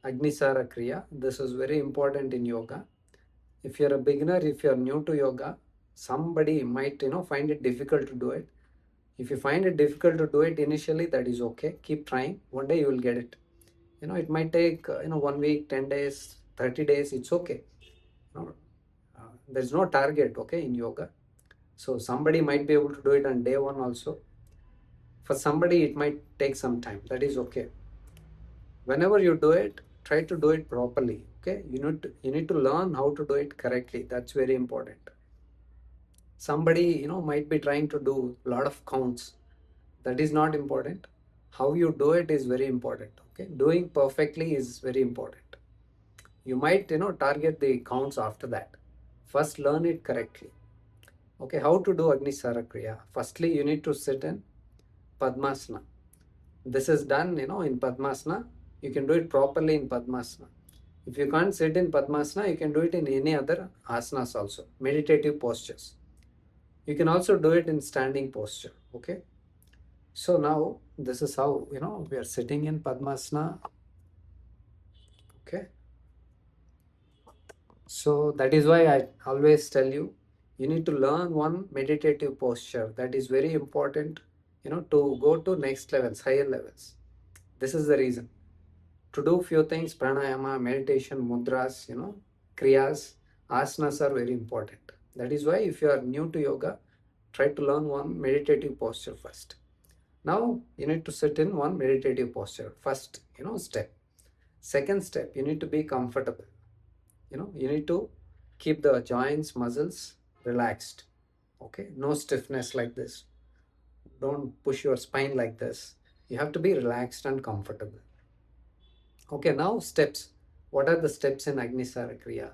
Agnisara Kriya. This is very important in yoga. If you're a beginner, if you're new to yoga, somebody might find it difficult to do it. If you find it difficult to do it initially, that is okay. Keep trying. One day you will get it. It might take 1 week, 10 days, 30 days. It's okay. There's no target, okay, in yoga. So somebody might be able to do it on day one also. For somebody, it might take some time. That is okay. Whenever you do it, try to do it properly. Okay, you need to learn how to do it correctly. That's very important. Somebody might be trying to do a lot of counts. That is not important. How you do it is very important. Okay, doing perfectly is very important. You might target the counts after that. First, learn it correctly. Okay, how to do Agnisara Kriya? Firstly, you need to sit in Padmasana. This is done in Padmasana. You can do it properly in Padmasana. If you can't sit in Padmasana, you can do it in any other asanas also, meditative postures. You can also do it in standing posture. Okay, so now this is how we are sitting in Padmasana. Okay, so that is why I always tell you, you need to learn one meditative posture. That is very important to go to next levels, higher levels. This is the reason. To do few things, pranayama, meditation, mudras, kriyas, asanas are very important. That is why if you are new to yoga, try to learn one meditative posture first. Now you need to sit in one meditative posture. First, step. Second step, you need to be comfortable. You need to keep the joints, muscles relaxed. Okay, no stiffness like this. Don't push your spine like this. You have to be relaxed and comfortable. Okay, now steps. What are the steps in Agnisara Kriya?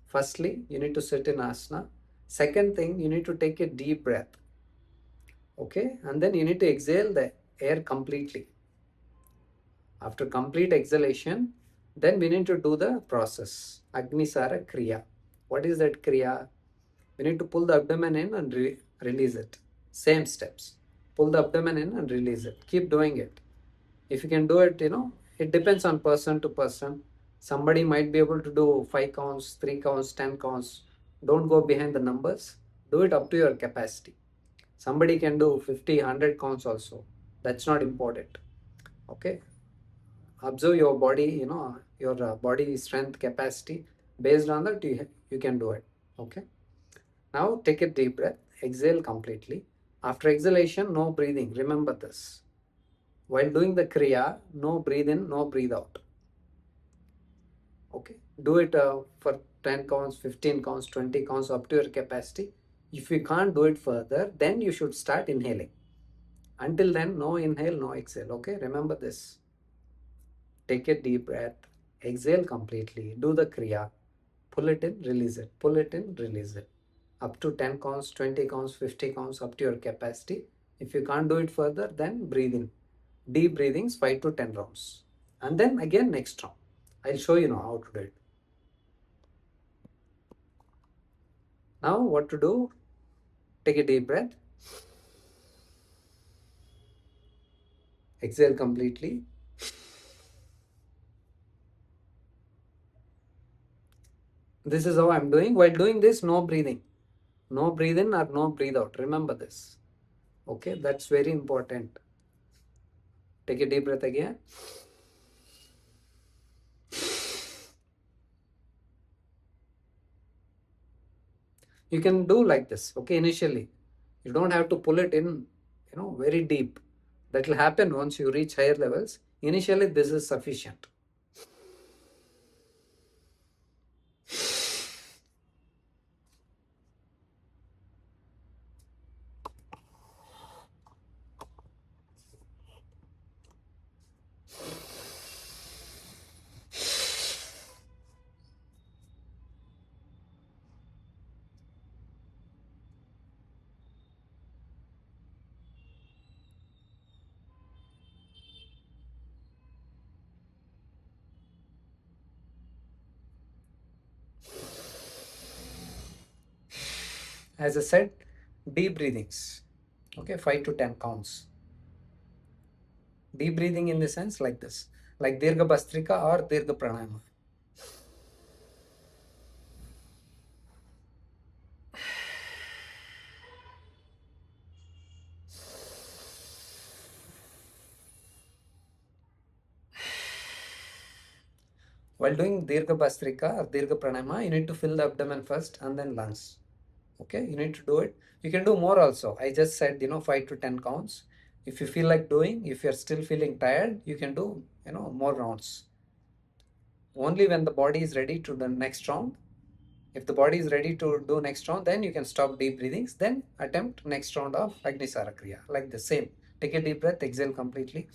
Firstly, you need to sit in asana. Second thing, you need to take a deep breath. Okay, and then you need to exhale the air completely. After complete exhalation, then we need to do the process. Agnisara Kriya. What is that Kriya? We need to pull the abdomen in and release it. Same steps. Pull the abdomen in and release it. Keep doing it. If you can do it, it depends on person to person. Somebody might be able to do 5 counts, 3 counts, 10 counts. Don't go behind the numbers. Do it up to your capacity. Somebody can do 50, 100 counts also. That's not important. Okay. Observe your body, your body strength capacity. Based on that, you can do it. Okay. Now take a deep breath. Exhale completely. After exhalation, no breathing. Remember this. While doing the Kriya, no breathe in, no breathe out. Okay. Do it for 10 counts, 15 counts, 20 counts up to your capacity. If you can't do it further, then you should start inhaling. Until then, no inhale, no exhale. Okay. Remember this. Take a deep breath. Exhale completely. Do the Kriya. Pull it in, release it. Pull it in, release it. Up to 10 counts, 20 counts, 50 counts, up to your capacity. If you can't do it further, then breathe in. Deep breathings, 5 to 10 rounds. And then again next round. I'll show you now how to do it. Now what to do? Take a deep breath. Exhale completely. This is how I'm doing. While doing this, no breathing. No breathe in or no breathe out. Remember this. Okay, that's very important. Take a deep breath again. You can do like this, okay, initially. You don't have to pull it in, very deep. That will happen once you reach higher levels. Initially, this is sufficient. As I said, deep breathings, okay, 5 to 10 counts. Deep breathing in the sense like this. like Dirgha Bastrika or Dirgha Pranayama. While doing Dirgha Bastrika or Dirgha Pranayama, you need to fill the abdomen first and then lungs. Okay, you need to do it. You can do more also. I just said, 5 to 10 counts. If you feel like doing, if you're still feeling tired, you can do, more rounds. Only when the body is ready to the next round. If the body is ready to do next round, then you can stop deep breathings. Then attempt next round of Agnisara Kriya. Like the same. Take a deep breath, exhale completely.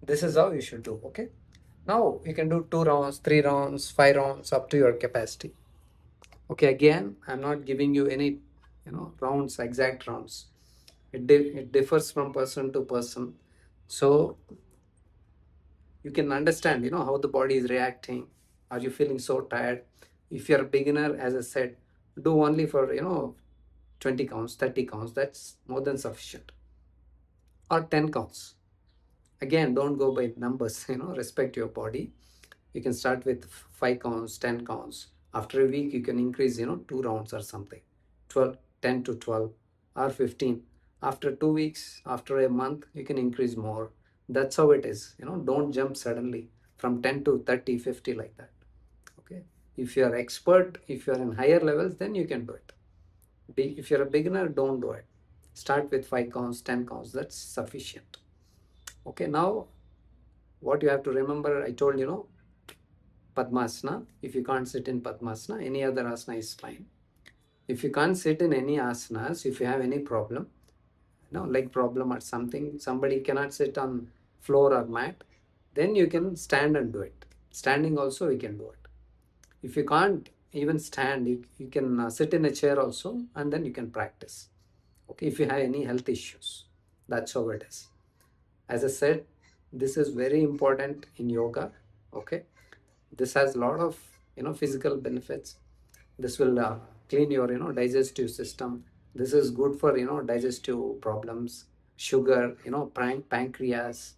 This is how you should do. Okay. Now you can do 2 rounds, 3 rounds, 5 rounds, up to your capacity. Okay. Again, I'm not giving you any, rounds, exact rounds. It differs from person to person. So you can understand, how the body is reacting. Are you feeling so tired? If you're a beginner, as I said, do only for, 20 counts, 30 counts. That's more than sufficient. Or 10 counts. Again, don't go by numbers, respect your body. You can start with 5 counts, 10 counts. After a week, you can increase, 2 rounds or something. 12, 10 to 12 or 15. After 2 weeks, after a month, you can increase more. That's how it is. Don't jump suddenly from 10 to 30, 50 like that. Okay. If you are expert, if you are in higher levels, then you can do it. If you're a beginner, don't do it. Start with 5 counts, 10 counts. That's sufficient. Okay. Now, what you have to remember, I told Padmasana. If you can't sit in Padmasana, any other asana is fine. If you can't sit in any asanas, if you have any problem, leg problem or something, somebody cannot sit on floor or mat, then you can stand and do it. Standing also we can do it. If you can't even stand, you can sit in a chair also, and then you can practice. Okay, if you have any health issues, that's how it is. As I said, this is very important in yoga. Okay, this has a lot of physical benefits. This will clean your digestive system. This is good for digestive problems, sugar, pancreas,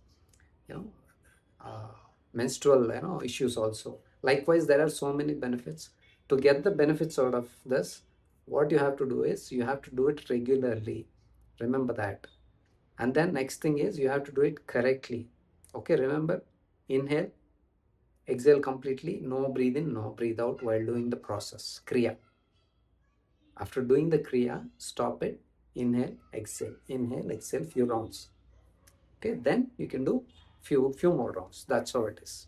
you know uh, menstrual issues also. Likewise, there are so many benefits. To get the benefits out of this, what you have to do is you have to do it regularly. Remember that. And then next thing is you have to do it correctly. Okay, remember, inhale, exhale completely, no breathe in, no breathe out while doing the process, Kriya. After doing the Kriya, stop it, inhale, exhale, few rounds. Okay, then you can do few more rounds. That's how it is.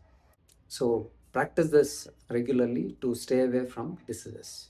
So practice this regularly to stay away from diseases.